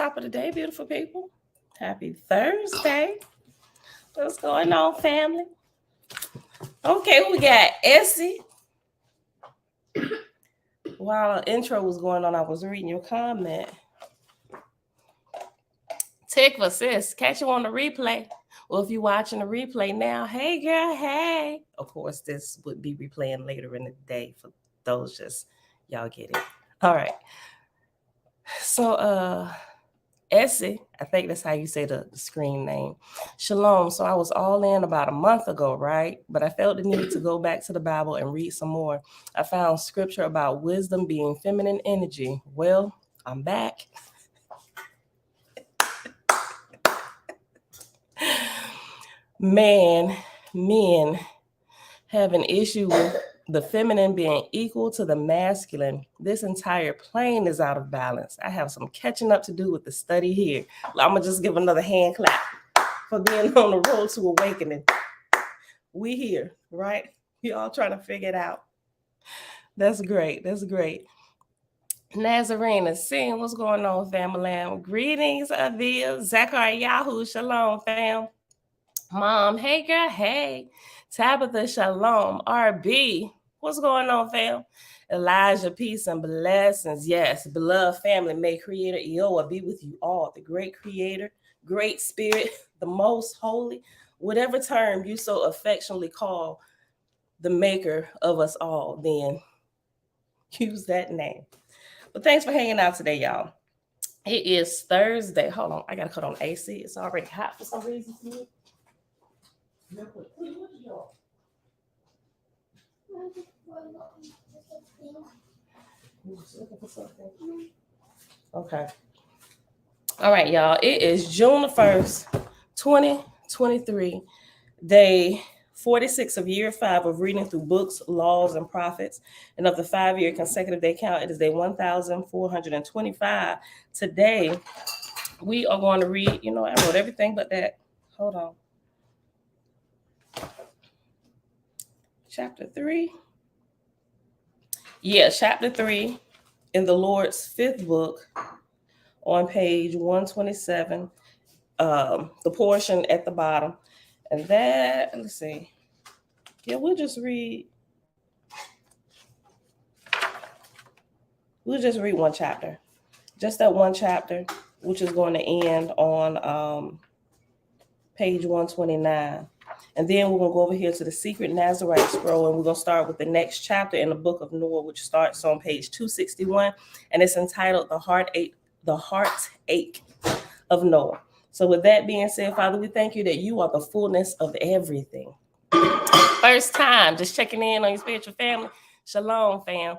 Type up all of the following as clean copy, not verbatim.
Top of the day, beautiful people. Happy Thursday. What's going on, family? Okay, we got Essie. While the intro was going on, I was reading your comment. Tikva sis, catch you on the replay. Well, if you're watching the replay now, hey girl, hey. Of course, this would be replaying later in the day for those just, y'all get it. All right. So, Essie, I think that's how you say the screen name. Shalom. So I was all in about a month ago, right? But I felt the need to go back to the Bible and read some more. I found scripture about wisdom being feminine energy. Well, I'm back. Men have an issue with the feminine being equal to the masculine. This entire plane is out of balance. I have some catching up to do with the study here. I'm going to just give another hand clap for being on the road to awakening. We here, right? You all trying to figure it out. That's great. That's great. Nazarene is seeing what's going on, family. Greetings, Avia, Zachariah, shalom, fam. Mom, hey girl, hey. Tabitha, shalom. RB, what's going on, fam? Elijah, peace and blessings. Yes, beloved family, may Creator Eoa be with you all. The great Creator, great Spirit, the most holy, whatever term you so affectionately call the maker of us all, then use that name. But thanks for hanging out today, y'all. It is Thursday. Hold on, I gotta cut on AC. It's already hot for some reason for me. Okay. All right, y'all. It is June the 1st, 2023, day 46 of year 5 of reading through books, laws, and prophets. And of the 5-year consecutive day count, it is day 1425. Today, we are going to read, I wrote everything but that. Hold on. Chapter 3. Yeah, chapter 3 in the Lord's 5th book on page 127, the portion at the bottom. And that, let's see. Yeah, we'll just read one chapter. Just that one chapter, which is going to end on page 129. And then we're going to go over here to the secret Nazarite scroll, and we're going to start with the next chapter in the book of Noah, which starts on page 261, and it's entitled The Heartache of Noah. So with that being said, Father, we thank you that you are the fullness of everything. First time, just checking in on your spiritual family. Shalom, fam.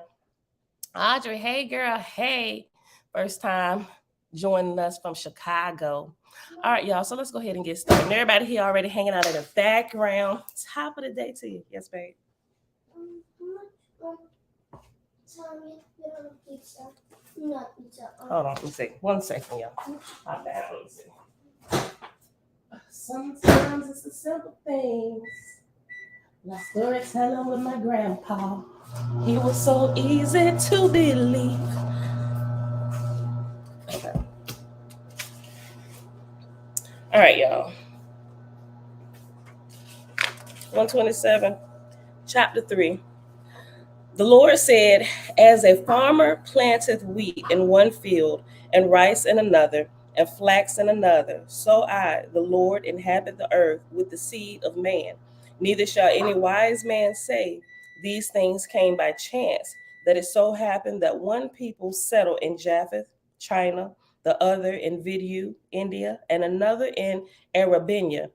Audrey, hey, girl, hey. First time joining us from Chicago. All right, y'all, so let's go ahead and get started. And everybody here already hanging out in the background. Top of the day to you. Yes, babe? Hold on, let me see. 1 second, y'all. I'm down. Let me see. Sometimes it's the simple things. My storytelling with my grandpa. He was so easy to believe. Okay. All right, y'all. 127, chapter 3. The Lord said, as a farmer planteth wheat in one field, and rice in another, and flax in another, so I, the Lord, inhabit the earth with the seed of man. Neither shall any wise man say, these things came by chance, that it so happened that one people settled in Japheth, China, the other in Vidu, India, and another in Arabia.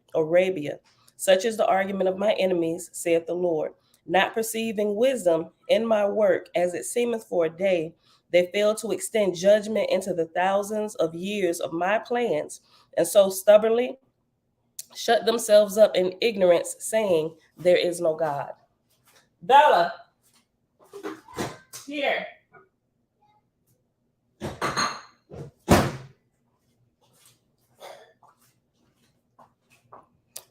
Such is the argument of my enemies, saith the Lord. Not perceiving wisdom in my work, as it seemeth for a day, they fail to extend judgment into the thousands of years of my plans, and so stubbornly shut themselves up in ignorance, saying, there is no God. Bella, here.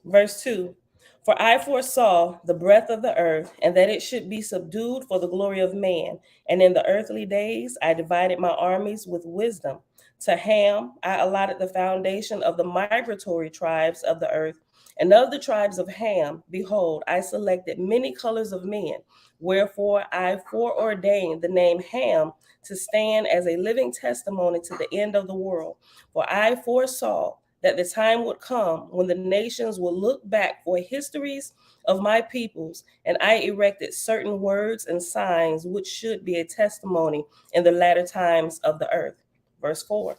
Verse 2. For I foresaw the breadth of the earth, and that it should be subdued for the glory of man. And in the earthly days I divided my armies with wisdom. To Ham I allotted the foundation of the migratory tribes of the earth, and of the tribes of Ham, behold, I selected many colors of men. Wherefore I foreordained the name Ham to stand as a living testimony to the end of the world. For I foresaw that the time would come when the nations will look back for histories of my peoples, and I erected certain words and signs which should be a testimony in the latter times of the earth. Verse 4.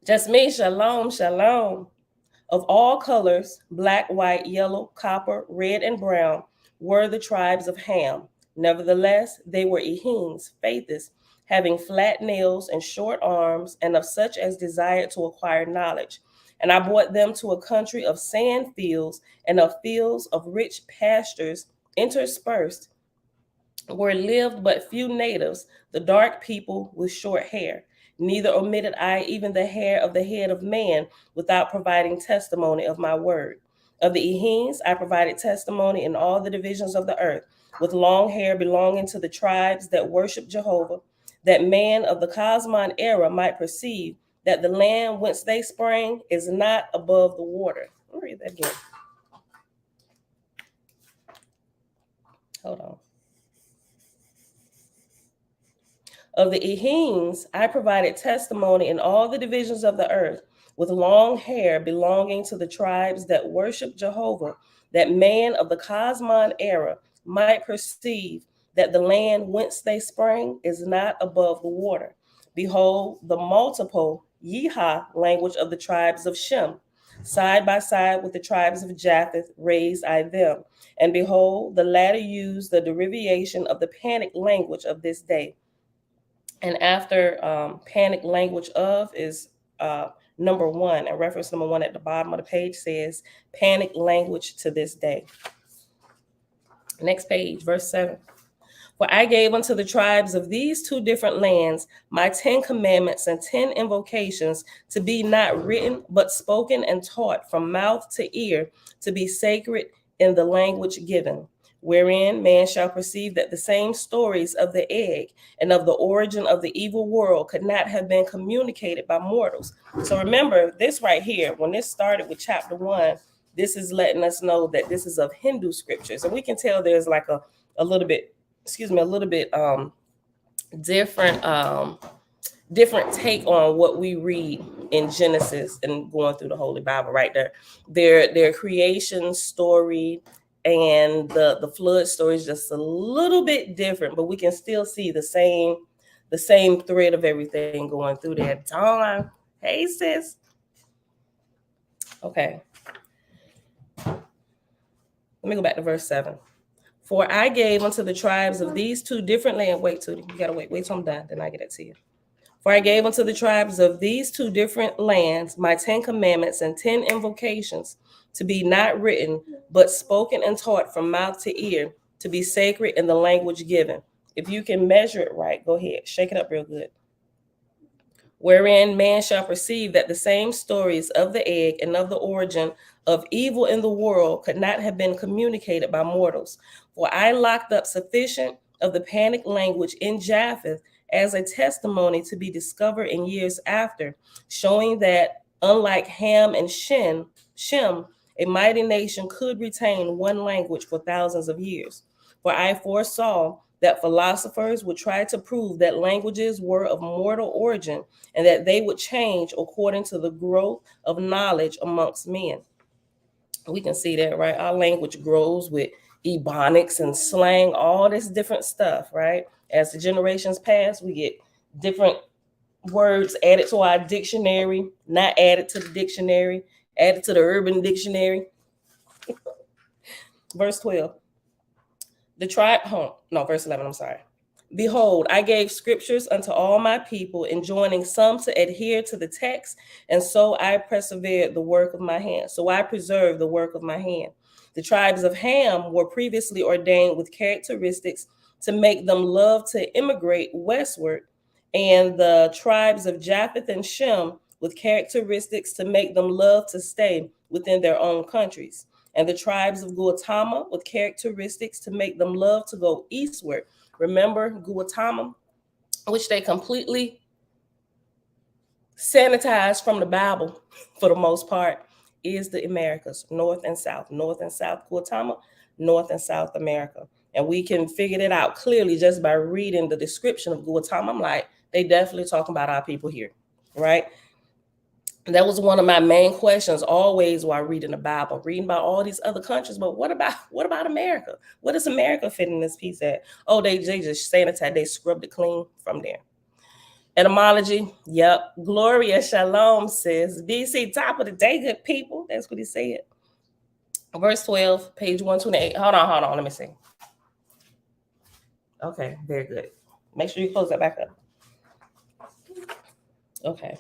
Just me, shalom, shalom. Of all colors, black, white, yellow, copper, red, and brown, were the tribes of Ham. Nevertheless, they were Ehims, faithists, having flat nails and short arms, and of such as desired to acquire knowledge. And I brought them to a country of sand fields and of fields of rich pastures interspersed, where lived but few natives, the dark people with short hair. Neither omitted I even the hair of the head of man without providing testimony of my word. Of the Ehims, I provided testimony in all the divisions of the earth, with long hair belonging to the tribes that worship Jehovah, that man of the Cosmon era might perceive that the land whence they sprang is not above the water. Let me read that again. Hold on. Of the Ehims, I provided testimony in all the divisions of the earth, with long hair belonging to the tribes that worship Jehovah, that man of the Cosmon era might perceive that the land whence they sprang is not above the water. Behold, the multiple Yeha language of the tribes of Shem, side by side with the tribes of Japheth, raised I them. And behold, the latter use the derivation of the Panic language of this day. And after panic language of is number 1, and reference number 1 at the bottom of the page says panic language to this day. Next page, verse 7. For I gave unto the tribes of these 2 different lands my 10 commandments and 10 invocations, to be not written, but spoken and taught from mouth to ear, to be sacred in the language given, wherein man shall perceive that the same stories of the egg and of the origin of the evil world could not have been communicated by mortals. So remember this right here, when this started with chapter 1, this is letting us know that this is of Hindu scriptures. And we can tell there's like a little bit different take on what we read in Genesis and going through the Holy Bible right there. Their creation story and the flood story is just a little bit different, but we can still see the same thread of everything going through there. Dawn, hey sis. Okay. Let me go back to verse 7. For I gave unto the tribes of these 2 different lands. Wait, Tootie, you gotta wait till I'm done, then I get it to you. For I gave unto the tribes of these 2 different lands my 10 commandments and 10 invocations, to be not written, but spoken and taught from mouth to ear, to be sacred in the language given. If you can measure it right, go ahead, shake it up real good. Wherein man shall perceive that the same stories of the egg and of the origin of evil in the world could not have been communicated by mortals. For I locked up sufficient of the panic language in Japheth as a testimony to be discovered in years after, showing that unlike Ham and Shem, a mighty nation could retain one language for thousands of years. For I foresaw that philosophers would try to prove that languages were of mortal origin, and that they would change according to the growth of knowledge amongst men. We can see that, right? Our language grows with ebonics and slang, all this different stuff, right? As the generations pass, we get different words added to our dictionary, not added to the dictionary, added to the urban dictionary. Verse 12. Verse 11, I'm sorry. Behold, I gave scriptures unto all my people, enjoining some to adhere to the text, and so I persevered the work of my hand. So I preserved the work of my hand. The tribes of Ham were previously ordained with characteristics to make them love to immigrate westward, and the tribes of Japheth and Shem with characteristics to make them love to stay within their own countries, and the tribes of Gautama with characteristics to make them love to go eastward. Remember Gautama, which they completely sanitized from the Bible for the most part is the Americas, North and South Guatemala, North and South America. And we can figure it out clearly just by reading the description of Guatemala. I'm like, they definitely talking about our people here, right? And that was one of my main questions always while reading the Bible, reading about all these other countries. But what about America? What does America fit in this piece at? Oh, they just sanitized, they scrubbed it clean from there. Etymology, yep. Gloria Shalom says, BC, top of the day, good people. That's what he said. Verse 12, page 128. Hold on, let me see. Okay, very good. Make sure you close that back up. Okay.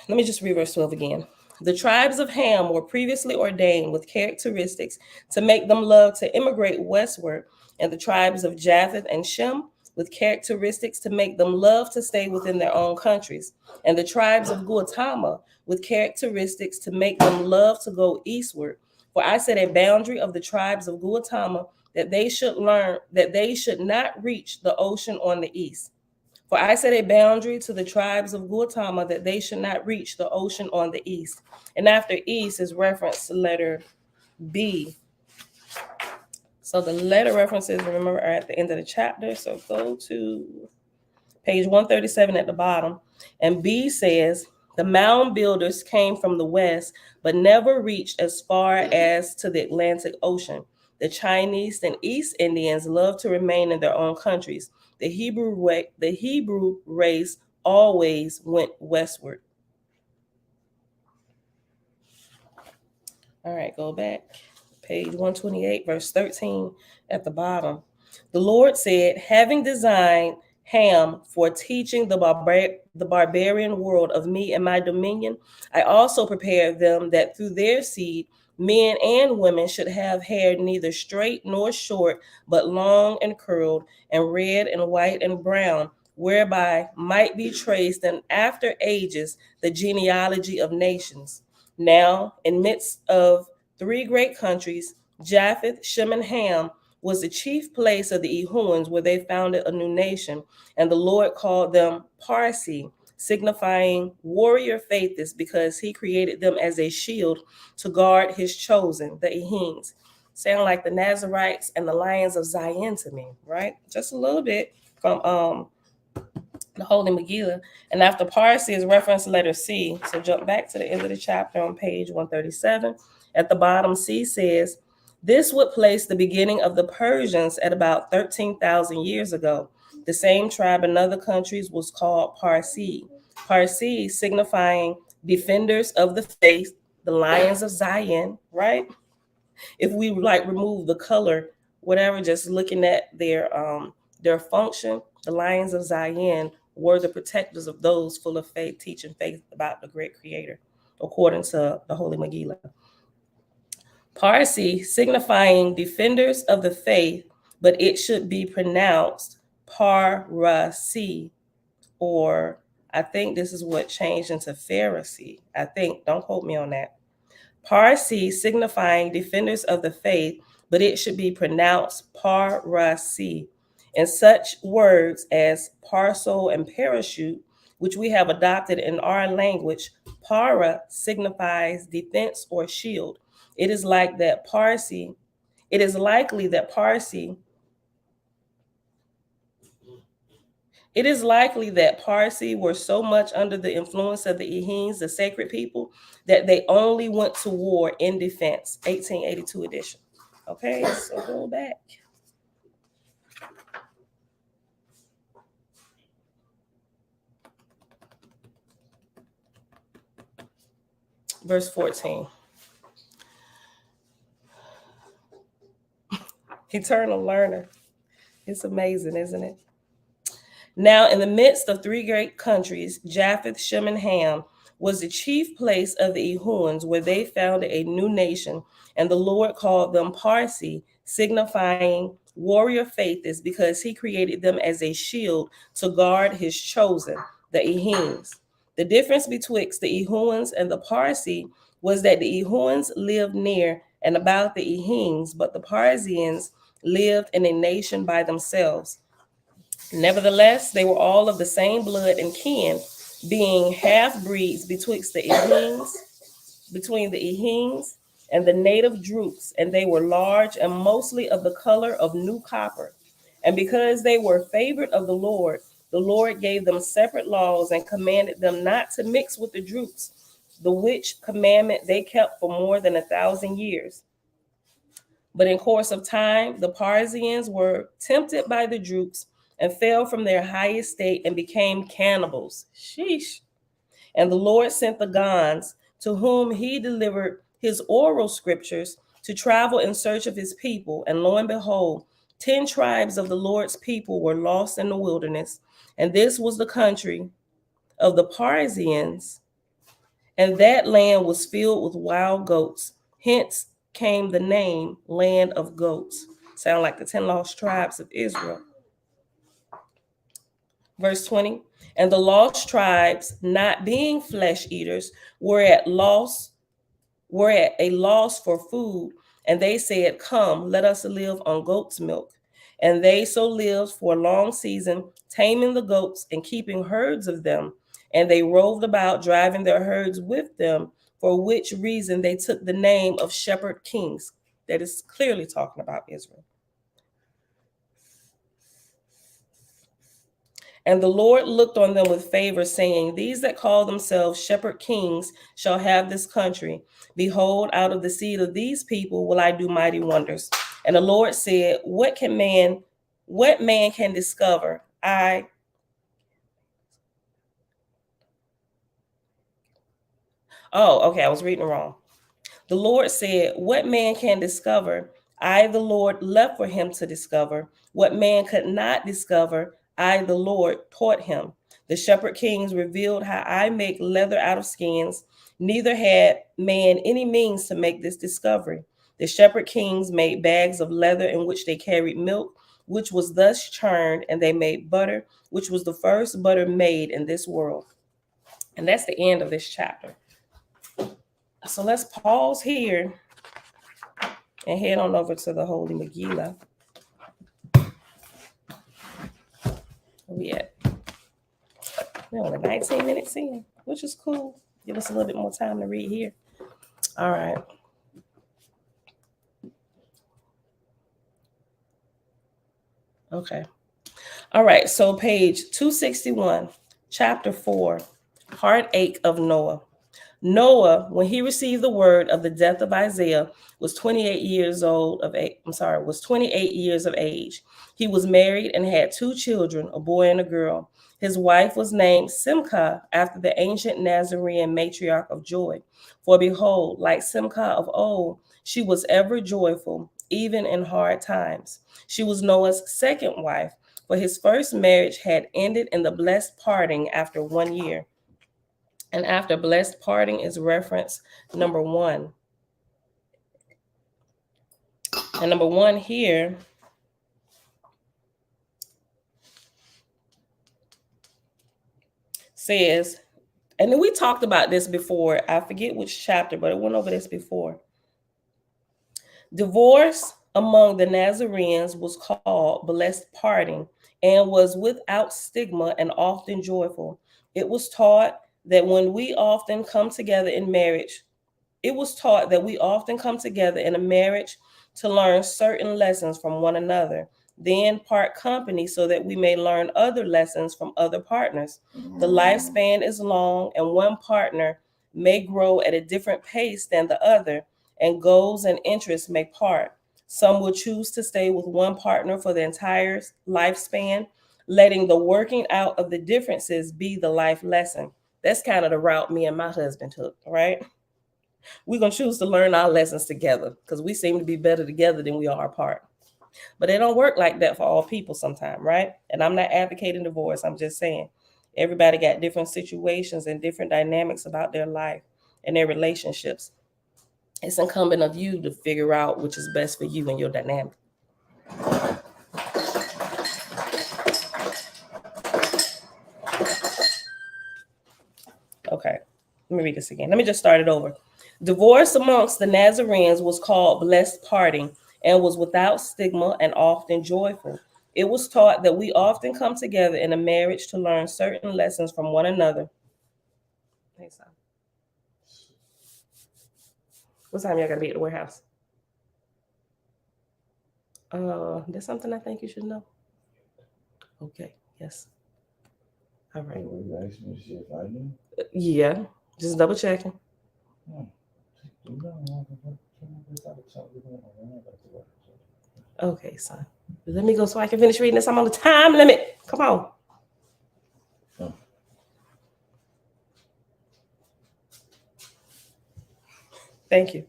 Let me just read verse 12 again. The tribes of Ham were previously ordained with characteristics to make them love to immigrate westward, and the tribes of Japheth and Shem with characteristics to make them love to stay within their own countries, and the tribes of Guatemala with characteristics to make them love to go eastward. For I set a boundary of the tribes of Guatemala that they should learn that they should not reach the ocean on the east. For I set a boundary to the tribes of Guatemala that they should not reach the ocean on the east. And after east is referenced to letter B. So the letter references, remember, are at the end of the chapter. So go to page 137 at the bottom. And B says, the mound builders came from the west, but never reached as far as to the Atlantic Ocean. The Chinese and East Indians love to remain in their own countries. The Hebrew race always went westward. All right, go back. Page 128, verse 13 at the bottom. The Lord said, having designed Ham for teaching the barbarian world of me and my dominion, I also prepared them that through their seed, men and women should have hair neither straight nor short, but long and curled, and red and white and brown, whereby might be traced in after ages the genealogy of nations. Now, in midst of three great countries, Japheth, Shem, and Ham was the chief place of the Ehuans, where they founded a new nation, and the Lord called them Parsi, signifying warrior faithist, because he created them as a shield to guard his chosen, the Ehuans. Sound like the Nazarites and the Lions of Zion to me, right? Just a little bit from the Holy Megillah. And after Parsi is referenced letter C. So jump back to the end of the chapter on page 137. At the bottom, C says, this would place the beginning of the Persians at about 13,000 years ago. The same tribe in other countries was called Parsi. Parsi signifying defenders of the faith, the Lions of Zion, right? If we like remove the color, whatever, just looking at their function, the Lions of Zion were the protectors of those full of faith, teaching faith about the great creator, according to the Holy Megillah. Parsi signifying defenders of the faith, but it should be pronounced Parasi, or I think this is what changed into Pharisee. I think, don't quote me on that. Parsi signifying defenders of the faith, but it should be pronounced Parasi. And such words as parcel and parachute, which we have adopted in our language, para signifies defense or shield. It is likely that Parsi were so much under the influence of the Ehuans, the sacred people, that they only went to war in defense. 1882 edition. Okay, so go back. Verse 14. Eternal learner. It's amazing, isn't it? Now, in the midst of three great countries, Japheth, Shem, and Ham was the chief place of the Ehuans, where they founded a new nation, and the Lord called them Parsi, signifying warrior faithist, because he created them as a shield to guard his chosen, the Ehuans. The difference betwixt the Ehuans and the Parsi was that the Ehuans lived near and about the Ehuans, but the Parsians lived in a nation by themselves. Nevertheless, they were all of the same blood and kin, being half-breeds between the Ehings and the native Droops, and they were large and mostly of the color of new copper. And because they were favored of the Lord gave them separate laws and commanded them not to mix with the Droops, the which commandment they kept for more than 1,000 years. But in course of time, the Parisians were tempted by the Droops and fell from their high estate and became cannibals. Sheesh. And the Lord sent the Gonds, to whom he delivered his oral scriptures, to travel in search of his people. And lo and behold, 10 tribes of the Lord's people were lost in the wilderness. And this was the country of the Parisians. And that land was filled with wild goats. Hence came the name Land of Goats. Sound like the 10 lost tribes of Israel. Verse 20, and the lost tribes, not being flesh eaters, were at a loss for food, and they said, come, let us live on goat's milk. And they so lived for a long season, taming the goats and keeping herds of them. And they roved about, driving their herds with them, for which reason they took the name of shepherd kings. That is clearly talking about Israel. And the Lord looked on them with favor, saying, these that call themselves shepherd kings shall have this country. Behold, out of the seed of these people will I do mighty wonders. And the Lord said, what man can discover? I was reading wrong. The Lord said, what man can discover? I, the Lord, left for him to discover. What man could not discover, I, the Lord, taught him. The shepherd kings revealed how I make leather out of skins. Neither had man any means to make this discovery. The shepherd kings made bags of leather in which they carried milk, which was thus churned, and they made butter, which was the first butter made in this world. And that's the end of this chapter. So let's pause here and head on over to the Holy Megillah. Where we at? We're only 19 minutes in, which is cool. Give us a little bit more time to read here. All right. Okay. All right. So page 261, chapter 4, Heartache of Noah. Noah, when he received the word of the death of Isaiah, was 28 years of age. He was married and had 2 children, a boy and a girl. His wife was named Simcha, after the ancient Nazarene matriarch of joy. For behold, like Simcha of old, she was ever joyful, even in hard times. She was Noah's second wife, for his first marriage had ended in the blessed parting after 1 year. And after blessed parting is reference number 1. And number 1 here says, and then we talked about this before. I forget which chapter, but I went over this before. Divorce among the Nazarenes was called blessed parting and was without stigma and often joyful. It was taught that we often come together in a marriage to learn certain lessons from one another, then part company so that we may learn other lessons from other partners. The lifespan is long, and one partner may grow at a different pace than the other, and goals and interests may part. Some will choose to stay with one partner for the entire lifespan, letting the working out of the differences be the life lesson. That's kind of the route me and my husband took, right? We're going to choose to learn our lessons together because we seem to be better together than we are apart. But it don't work like that for all people sometimes, right? And I'm not advocating divorce. I'm just saying everybody got different situations and different dynamics about their life and their relationships. It's incumbent of you to figure out which is best for you and your dynamic. Okay, let me read this again. Let me just start it over. Divorce amongst the Nazarenes was called blessed parting and was without stigma and often joyful. It was taught that we often come together in a marriage to learn certain lessons from one another, Hey, son. What time y'all gotta be at the warehouse? There's something I think you should know. Okay, yes. All right. You asked me to see if I knew? Yeah, just double checking. Okay, son. Let me go so I can finish reading this. I'm on the time limit. Come on. Thank you.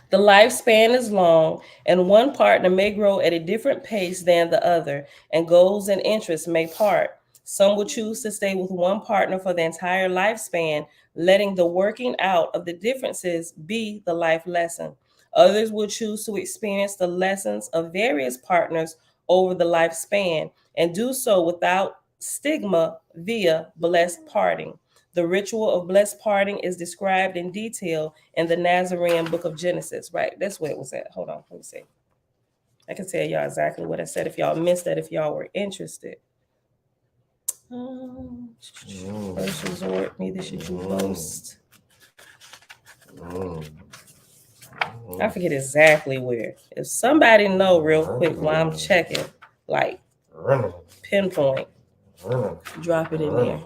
The lifespan is long, and one partner may grow at a different pace than the other, and goals and interests may part. Some will choose to stay with one partner for the entire lifespan, letting the working out of the differences be the life lesson. Others will choose to experience the lessons of various partners over the lifespan and do so without stigma via blessed parting. The ritual of blessed parting is described in detail in the Nazarene book of Genesis, right? That's where it was at. Hold on, let me see. I can tell y'all exactly what I said if y'all missed that, if y'all were interested. First resort, neither should you boast. I forget exactly where. If somebody know real quick while I'm checking, like pinpoint, drop it in there.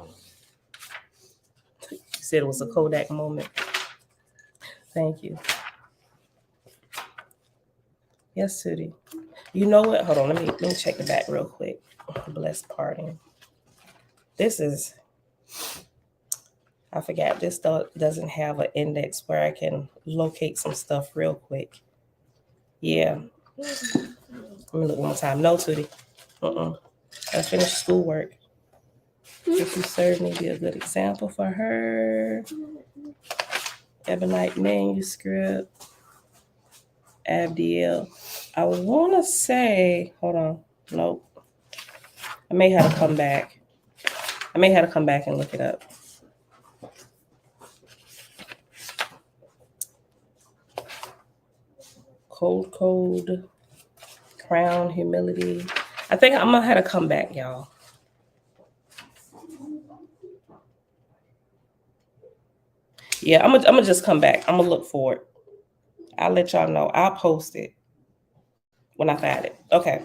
You said it was a Kodak moment. Thank you. Yes, Sudi. You know what? Hold on. Let me check the back real quick. Blessed parting. This is, I forgot. This doesn't have an index where I can locate some stuff real quick. Yeah. Let me look one more time. No, Sudi. I finished schoolwork. If you serve me, be a good example for her. Ebonite manuscript. Abdiel. I want to say, hold on. Nope. I may have to come back. And look it up. Code, crown, humility. I think I'm gonna have to come back, y'all. Yeah, I'm gonna just come back. I'm gonna look for it. I'll let y'all know. I'll post it when I find it. Okay.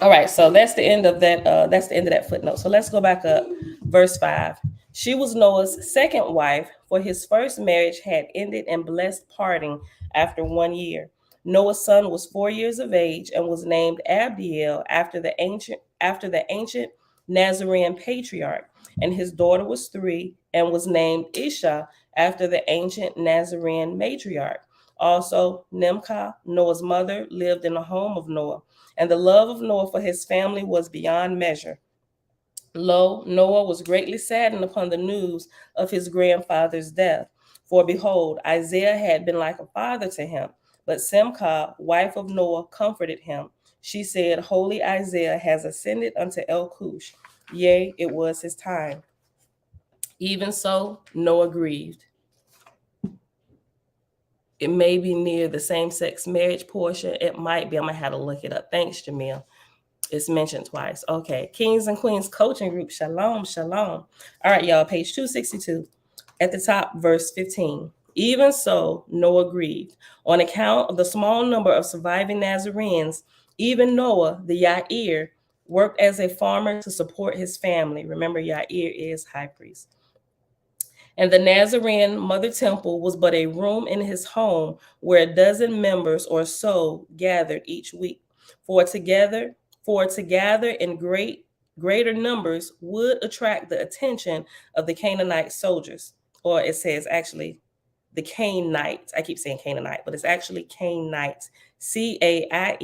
All right, so that's the end of that. That's the end of that footnote. So let's go back up. Verse 5. She was Noah's second wife, for his first marriage had ended in blessed parting after 1 year. Noah's son was 4 years of age and was named Abdiel after the ancient Nazarene patriarch, and his daughter was 3 and was named Isha after the ancient Nazarene matriarch. Also, Nimcah, Noah's mother, lived in the home of Noah, and the love of Noah for his family was beyond measure. Lo, Noah was greatly saddened upon the news of his grandfather's death. For behold, Isaiah had been like a father to him. But Simcah, wife of Noah, comforted him. She said, Holy Isaiah has ascended unto El-Cush. Yea, it was his time. Even so, Noah grieved. It may be near the same-sex marriage portion. It might be. I'm going to have to look it up. Thanks, Jamil. It's mentioned twice. Okay. Kings and Queens Coaching Group. Shalom, shalom. All right, y'all. Page 262. At the top, verse 15. Even so, Noah grieved. On account of the small number of surviving Nazarenes, even Noah, the Yair, worked as a farmer to support his family. Remember, Yair is high priest. And the Nazarene Mother Temple was but a room in his home where a dozen members or so gathered each week. For to gather in greater numbers would attract the attention of the Canaanite soldiers. Or it says actually the Canaanites. I keep saying Canaanite, but it's actually Canaanites. Cainite,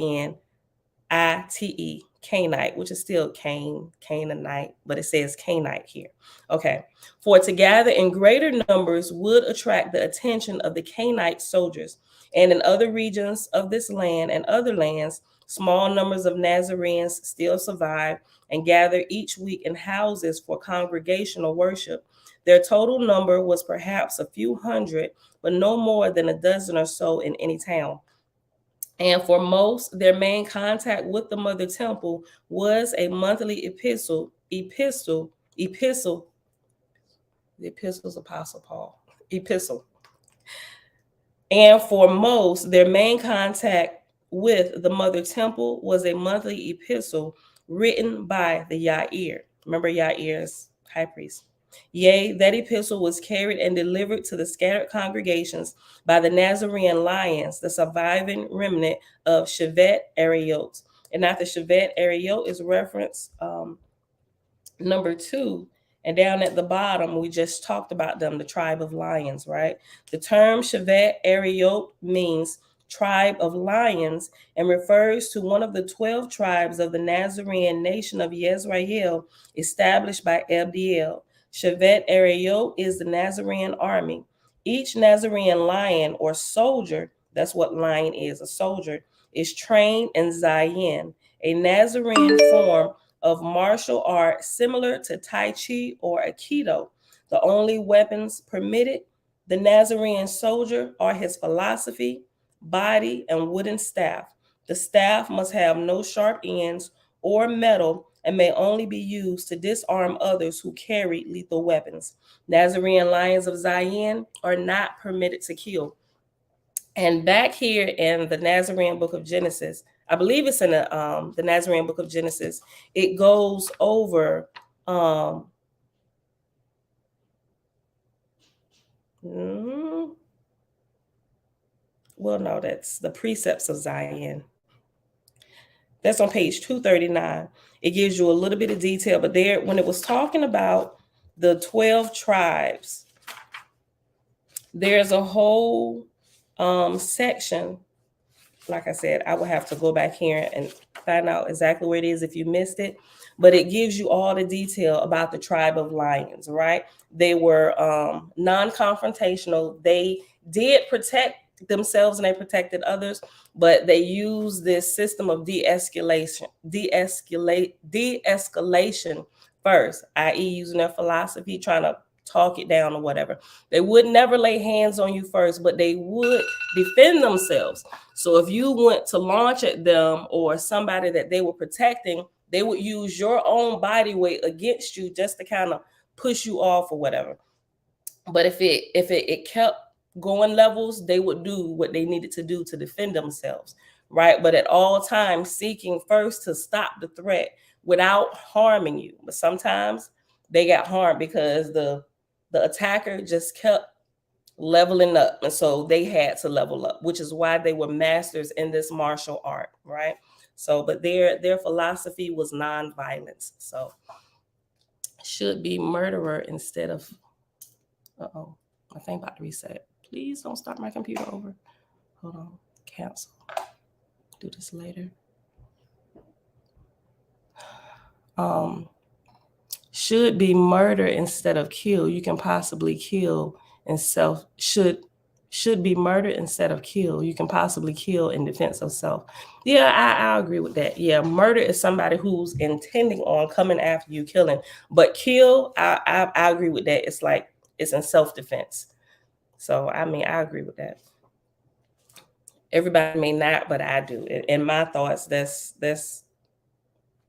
Cainite, which is still Canaanite, but it says Cainite here. Okay. For to gather in greater numbers would attract the attention of the Canaanite soldiers. And in other regions of this land and other lands, small numbers of Nazarenes still survive and gather each week in houses for congregational worship. Their total number was perhaps a few hundred, but no more than a dozen or so in any town. And for most, their main contact with the Mother Temple was a monthly epistle epistle, the epistles Apostle Paul, epistle. And for most, their main contact with the Mother Temple was a monthly epistle written by the Yair. Remember, Yair is high priest. Yea, that epistle was carried and delivered to the scattered congregations by the Nazarene Lions, the surviving remnant of Shevet Ariot. And after Shevet Ariot is referenced number 2. And down at the bottom, we just talked about them, the tribe of lions, right? The term Shevet Ariot means tribe of lions and refers to one of the 12 tribes of the Nazarene nation of Yisrael established by Abdiel. Shevet Ariot is the Nazarene army. Each Nazarene lion or soldier, that's what lion is, a soldier, is trained in Zion, a Nazarene form of martial art similar to Tai Chi or Aikido. The only weapons permitted the Nazarene soldier are his philosophy, body, and wooden staff. The staff must have no sharp ends or metal and may only be used to disarm others who carry lethal weapons. Nazarene lions of Zion are not permitted to kill. And back here in the Nazarene book of Genesis, I believe it's in the Nazarene book of Genesis, it goes over well, no, that's the precepts of Zion. That's on page 239. It gives you a little bit of detail, but there, when it was talking about the 12 tribes, there's a whole section. Like I said, I will have to go back here and find out exactly where it is if you missed it. But it gives you all the detail about the tribe of lions, right? They were non-confrontational. They did protect themselves and they protected others, but they used this system of de-escalation first, i.e. using their philosophy, trying to talk it down or whatever. They would never lay hands on you first, but they would defend themselves. So if you went to launch at them or somebody that they were protecting, they would use your own body weight against you just to kind of push you off or whatever. But if it kept going levels, they would do what they needed to do to defend themselves, right? But at all times seeking first to stop the threat without harming you. But sometimes they got harmed because the attacker just kept leveling up, and so they had to level up, which is why they were masters in this martial art, right? So, but their philosophy was non-violence. So, should be murderer instead of. My thing about to reset. Please don't start my computer over. Hold on, cancel. Do this later. Should be murder instead of kill. You can possibly kill and self. Should be murder instead of kill. You can possibly kill in defense of self. Yeah, I agree with that. Yeah, murder is somebody who's intending on coming after you, killing. But kill, I agree with that. It's like it's in self-defense. So I mean, I agree with that. Everybody may not, but I do. In my thoughts, that's that's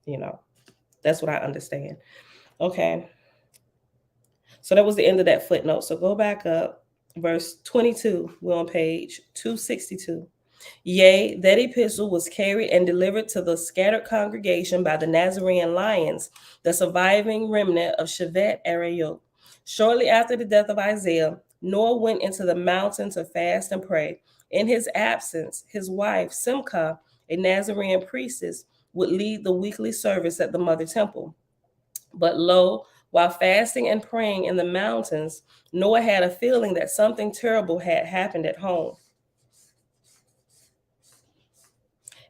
what I understand. Okay. So that was the end of that footnote. So go back up. Verse 22, we're on page 262. Yea, that epistle was carried and delivered to the scattered congregation by the Nazarene lions, the surviving remnant of Shevet Ariot. Shortly after the death of Isaiah, Noah went into the mountain to fast and pray. In his absence, his wife, Simcha, a Nazarene priestess, would lead the weekly service at the Mother Temple. But lo, while fasting and praying in the mountains, Noah had a feeling that something terrible had happened at home.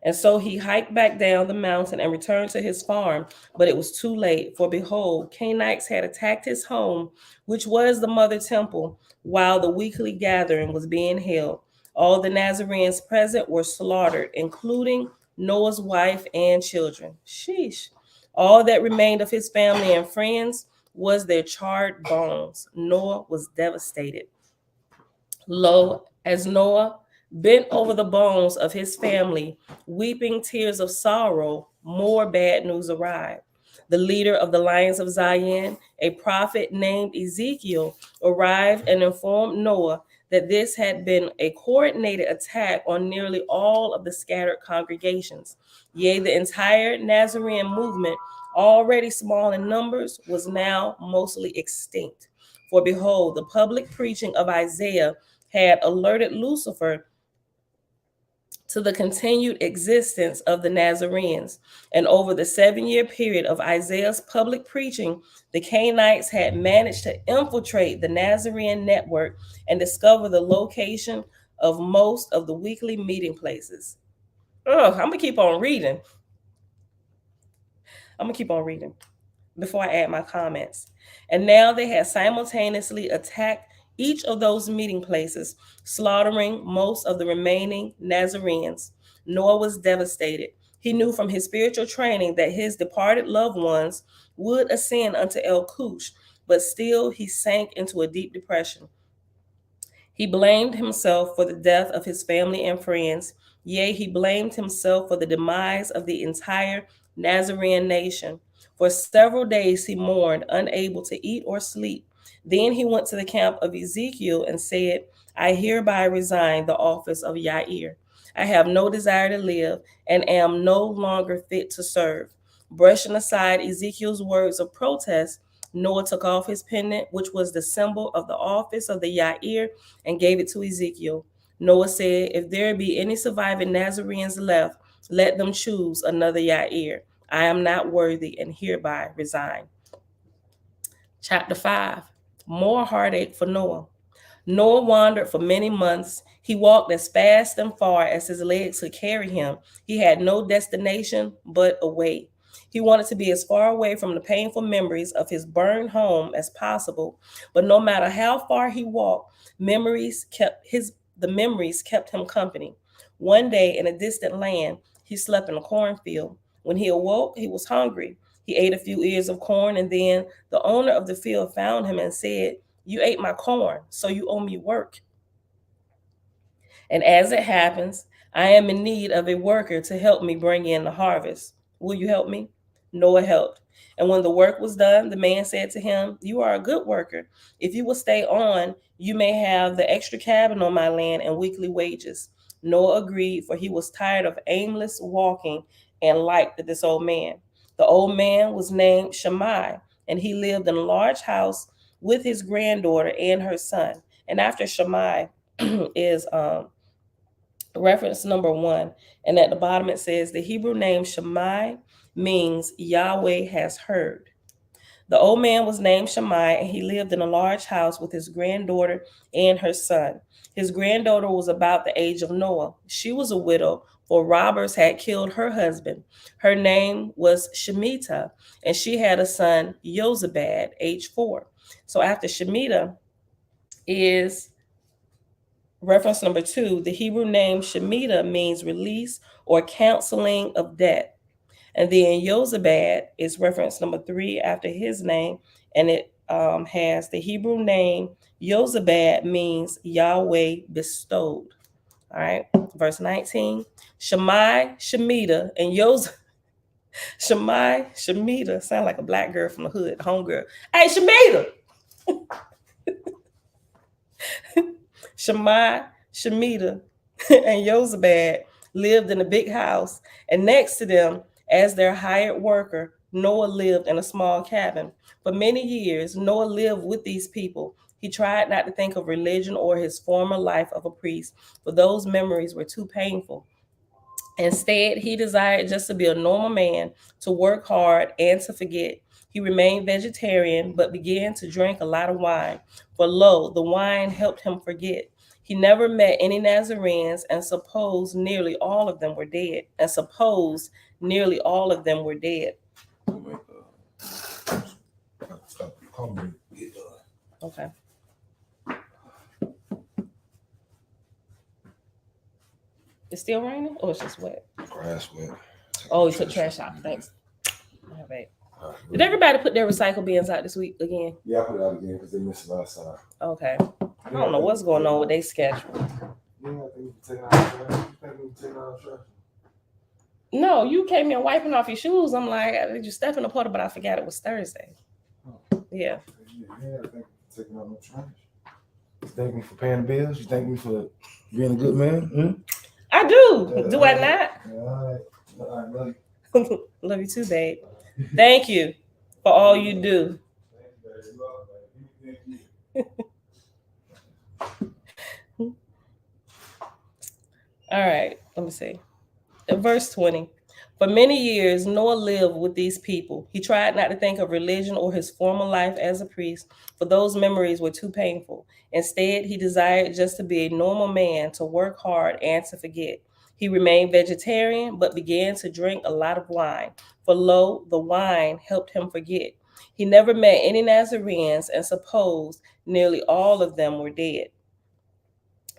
And so he hiked back down the mountain and returned to his farm, but it was too late, for behold, Canaanites had attacked his home, which was the Mother Temple, while the weekly gathering was being held. All the Nazarenes present were slaughtered, including Noah's wife and children. Sheesh. All that remained of his family and friends was their charred bones. Noah was devastated. Lo, as Noah bent over the bones of his family, weeping tears of sorrow, more bad news arrived. the leader of the Lions of Zion, a prophet named Ezekiel, arrived and informed Noah that this had been a coordinated attack on nearly all of the scattered congregations. Yea, the entire Nazarene movement, already small in numbers, was now mostly extinct. For behold, the public preaching of Isaiah had alerted Lucifer to the continued existence of the Nazarenes. And over the 7-year period of Isaiah's public preaching, the Canaanites had managed to infiltrate the Nazarene network and discover the location of most of the weekly meeting places. I'm going to keep on reading. Before I add my comments. And now they had simultaneously attacked each of those meeting places, slaughtering most of the remaining Nazarenes. Noah was devastated. He knew from his spiritual training that his departed loved ones would ascend unto El Cush, but still he sank into a deep depression. He blamed himself for the death of his family and friends. Yea, he blamed himself for the demise of the entire Nazarene nation. For several days he mourned, unable to eat or sleep. Then he went to the camp of Ezekiel and said, I hereby resign the office of Yair. I have no desire to live and am no longer fit to serve. Brushing aside Ezekiel's words of protest, Noah took off his pendant, which was the symbol of the office of the Yair, and gave it to Ezekiel. Noah said, if there be any surviving Nazarenes left, let them choose another Yair. I am not worthy and hereby resign. Chapter 5, more heartache for Noah. Noah wandered for many months. He walked as fast and far as his legs could carry him. He had no destination but away. He wanted to be as far away from the painful memories of his burned home as possible. But no matter how far he walked, the memories kept him company. One day in a distant land, he slept in a cornfield. When he awoke, he was hungry. He ate a few ears of corn, and then the owner of the field found him and said, you ate my corn, so you owe me work. And as it happens, I am in need of a worker to help me bring in the harvest. Will you help me? Noah helped. And when the work was done, the man said to him, you are a good worker. If you will stay on, you may have the extra cabin on my land and weekly wages. Noah agreed, for he was tired of aimless walking and liked this old man. The old man was named Shammai, and he lived in a large house with his granddaughter and her son. And after Shammai is reference number 1. And at the bottom it says the Hebrew name Shammai means Yahweh has heard. The old man was named Shammai, and he lived in a large house with his granddaughter and her son. His granddaughter was about the age of Noah. She was a widow, for robbers had killed her husband. Her name was Shemitah, and she had a son, Jozabad, age 4. So after Shemitah is reference number 2. The Hebrew name Shemitah means release or canceling of debt. And then Jozabad is reference number 3 after his name, and it has the Hebrew name Jozabad means Yahweh bestowed. All right, verse 19. Shammai, Shemitah, and Shammai, Shemitah sound like a black girl from the hood, homegirl. Hey, Shemitah. Shammai, Shemitah, and Jozabad lived in a big house, and next to them, as their hired worker, Noah lived in a small cabin. For many years, Noah lived with these people. He tried not to think of religion or his former life of a priest, for those memories were too painful. Instead, he desired just to be a normal man, to work hard and to forget. He remained vegetarian, but began to drink a lot of wine. For lo, the wine helped him forget. He never met any Nazarenes and supposed nearly all of them were dead. Okay. It's still raining, or it's just wet? Grass wet. Oh, you took trash out. Thanks. All right. Did everybody put their recycle bins out this week again? Yeah, I put it out again because they missed last time. Okay. I don't know what's going on with their schedule. Yeah, I think we can take out trash. No, you came in wiping off your shoes. I'm like, did you step in the puddle? But I forgot it was Thursday. Yeah. Yeah, thank you for taking out no trash. You thank me for paying the bills. You thank me for being a good man. I do. Do I not? All right, love you. Love you too, babe. Thank you for all you do. All right, let me see. Verse 20. For many years, Noah lived with these people. He tried not to think of religion or his former life as a priest, for those memories were too painful. Instead, he desired just to be a normal man, to work hard and to forget. He remained vegetarian, but began to drink a lot of wine, for lo, the wine helped him forget. He never met any Nazarenes and supposed nearly all of them were dead.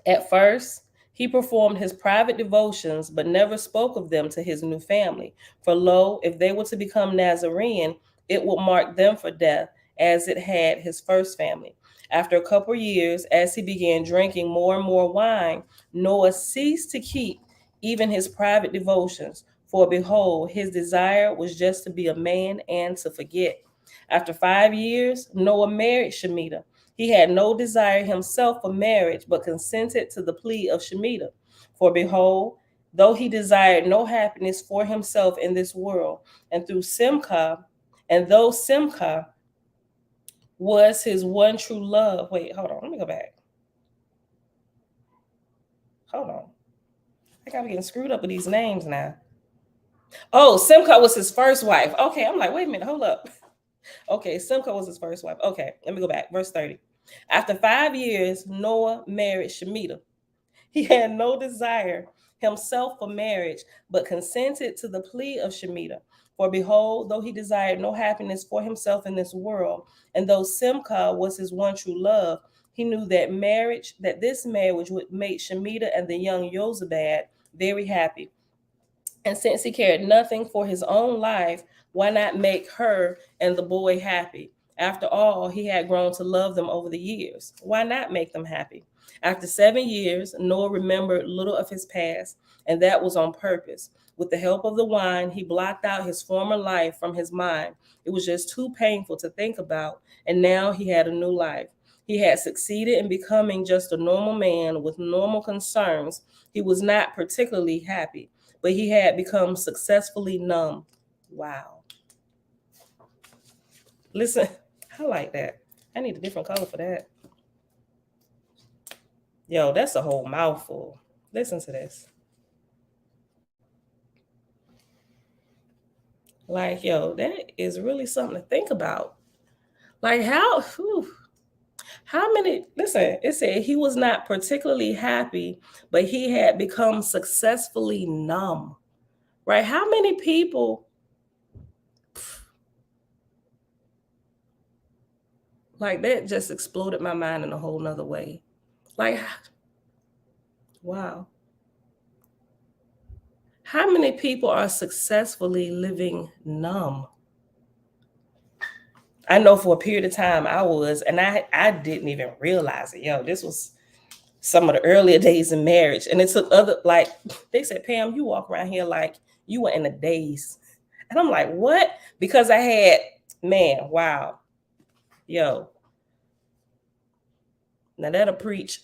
At first, he performed his private devotions, but never spoke of them to his new family. For lo, if they were to become Nazarene, it would mark them for death, as it had his first family. After a couple years, as he began drinking more and more wine, Noah ceased to keep even his private devotions. For behold, his desire was just to be a man and to forget. After 5 years, Noah married Shemitah. He had no desire himself for marriage, but consented to the plea of Shemitah. For behold, though he desired no happiness for himself in this world, and through Simcha, and though Simcha was his one true love. Wait, hold on. Let me go back. Hold on. I think I'm getting screwed up with these names now. Oh, Simcha was his first wife. Okay, I'm like, wait a minute, hold up. Okay, Simcha was his first wife. Okay, let me go back. Verse 30. After 5 years, Noah married Shemitah. He had no desire himself for marriage, but consented to the plea of Shemitah. For behold, though he desired no happiness for himself in this world, and though Simcha was his one true love, he knew that this marriage would make Shemitah and the young Jozabad very happy. And since he cared nothing for his own life, why not make her and the boy happy? After all, he had grown to love them over the years. Why not make them happy? After 7 years, Noah remembered little of his past, and that was on purpose. With the help of the wine, he blocked out his former life from his mind. It was just too painful to think about, and now he had a new life. He had succeeded in becoming just a normal man with normal concerns. He was not particularly happy, but he had become successfully numb. Wow. Listen, I like that. I need a different color for that. Yo, that's a whole mouthful. Listen to this. Like, yo, that is really something to think about. Like, how many, listen, it said he was not particularly happy, but he had become successfully numb, right? How many people, like, that just exploded my mind in a whole nother way. Like, wow. How many people are successfully living numb? I know for a period of time I was, and I didn't even realize it. Yo, this was some of the earlier days in marriage. And it took other, like, they said, Pam, you walk around here like you were in a daze. And I'm like, what? Because I had, man, wow. Yo. Now that'll preach.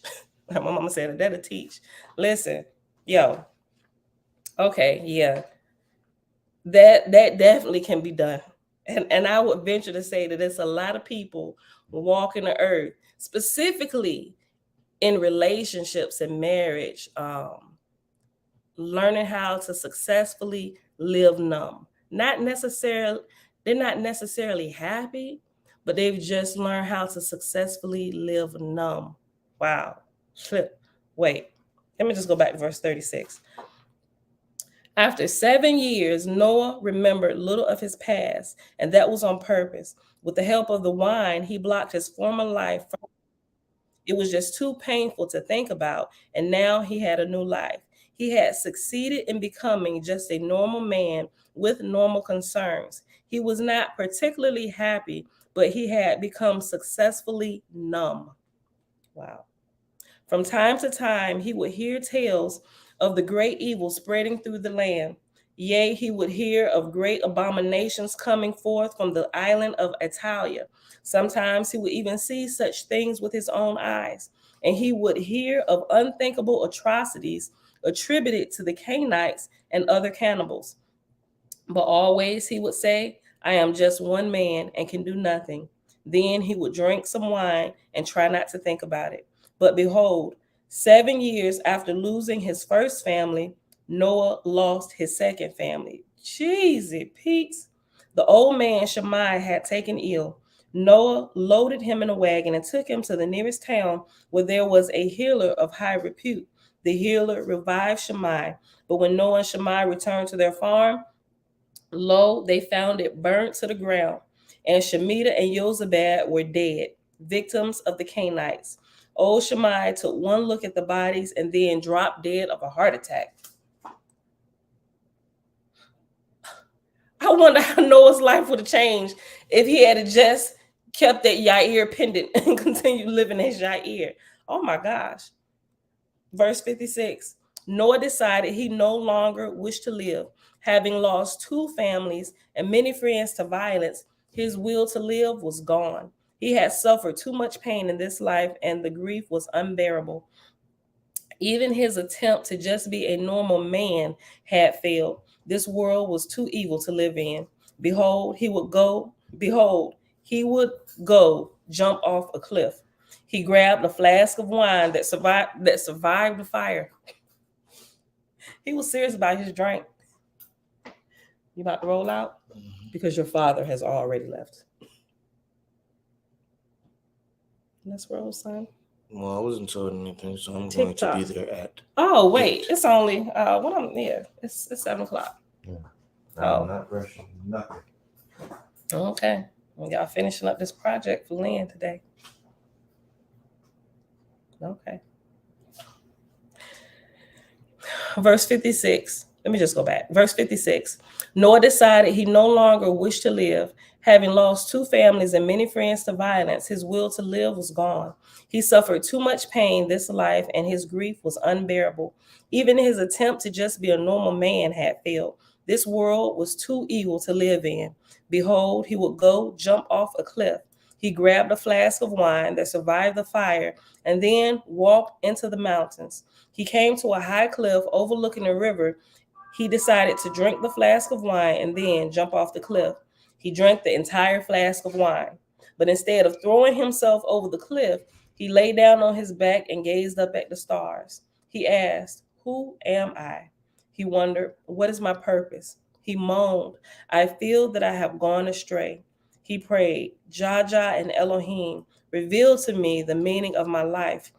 My mama said that'll teach. Listen, yo. Okay, yeah. That definitely can be done. And I would venture to say that there's a lot of people walking the earth, specifically in relationships and marriage, learning how to successfully live numb. They're not necessarily happy, but they've just learned how to successfully live numb. Wow. Wait, let me just go back to verse 36. After 7 years, Noah remembered little of his past, and that was on purpose. With the help of the wine, he blocked his former life from. It was just too painful to think about, and now he had a new life. He had succeeded in becoming just a normal man with normal concerns. He was not particularly happy, but he had become successfully numb. Wow. From time to time, he would hear tales of the great evil spreading through the land. Yea, he would hear of great abominations coming forth from the island of Italia. Sometimes he would even see such things with his own eyes. And he would hear of unthinkable atrocities attributed to the Canaanites and other cannibals. But always he would say, I am just one man and can do nothing. Then he would drink some wine and try not to think about it. But behold, 7 years after losing his first family, Noah lost his second family. Jeezy Pete's. The old man Shammai had taken ill. Noah loaded him in a wagon and took him to the nearest town where there was a healer of high repute. The healer revived Shammai. But when Noah and Shammai returned to their farm, lo, they found it burnt to the ground, and Shemitah and Jozabad were dead, victims of the Canaanites. Old Shammai took one look at the bodies and then dropped dead of a heart attack. I wonder how Noah's life would have changed if he had just kept that Yair pendant and continued living as Yair. Oh my gosh. Verse 56. Noah decided he no longer wished to live. Having lost 2 families and many friends to violence, his will to live was gone. He had suffered too much pain in this life, and the grief was unbearable. Even his attempt to just be a normal man had failed. This world was too evil to live in. Behold, he would go, jump off a cliff. He grabbed a flask of wine that survived the fire. He was serious about his drink. You about to roll out? Because your father has already left. Let's roll, son. Well, I wasn't told anything, so I'm TikTok. going to be there at. Oh wait, it's only it's 7 o'clock. Yeah. Oh. I'm not rushing nothing. Okay. We y'all finishing up this project for Lynn today. Okay. Verse 56. Let me just go back. Verse 56. Noah decided he no longer wished to live. Having lost 2 families and many friends to violence, his will to live was gone. He suffered too much pain this life, and his grief was unbearable. Even his attempt to just be a normal man had failed. This world was too evil to live in. Behold, he would go jump off a cliff. He grabbed a flask of wine that survived the fire and then walked into the mountains. He came to a high cliff overlooking the river. He decided to drink the flask of wine and then jump off the cliff. He drank the entire flask of wine. But instead of throwing himself over the cliff, he lay down on his back and gazed up at the stars. He asked, "Who am I?" He wondered, "What is my purpose?" He moaned, "I feel that I have gone astray." He prayed, "Jaja and Elohim, reveal to me the meaning of my life.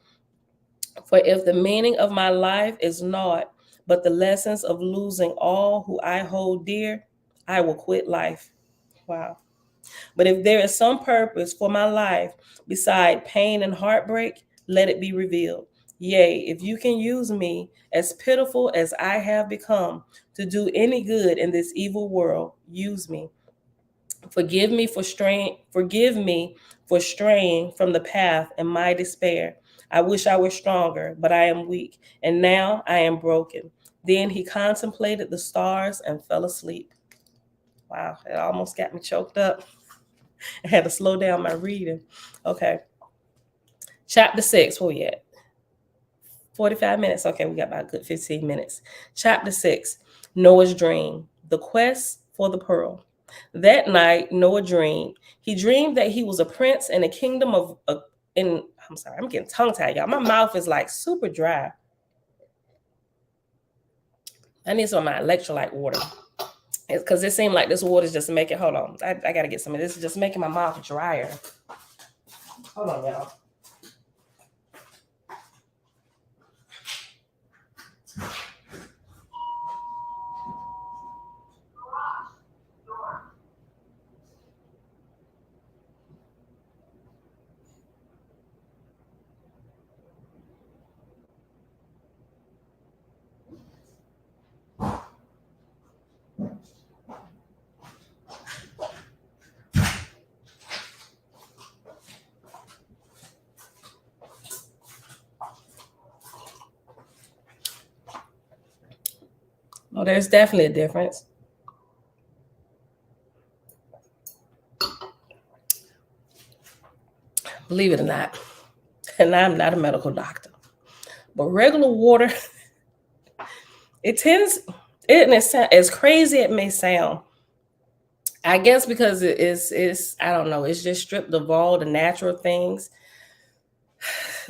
For if the meaning of my life is naught but the lessons of losing all who I hold dear, I will quit life." Wow. "But if there is some purpose for my life beside pain and heartbreak, let it be revealed. Yea, if you can use me, as pitiful as I have become, to do any good in this evil world, use me. Forgive me for straying from the path in my despair. I wish I were stronger, but I am weak, and now I am broken." Then he contemplated the stars and fell asleep. Wow, it almost got me choked up. I had to slow down my reading. Okay. Chapter 6, where we at? 45 minutes. Okay, we got about a good 15 minutes. Chapter 6, Noah's dream, the quest for the pearl. That night, Noah dreamed. He dreamed that he was a prince in a kingdom I'm sorry, I'm getting tongue-tied, y'all. My mouth is like super dry. I need some of my electrolyte water. Because it seemed like this water is just making, hold on. I got to get some of this. It's just making my mouth drier. Hold on, y'all. Well, there's definitely a difference. Believe it or not, and I'm not a medical doctor, but regular water, it tends, as crazy it may sound, I guess because it's I don't know, it's just stripped of all the natural things.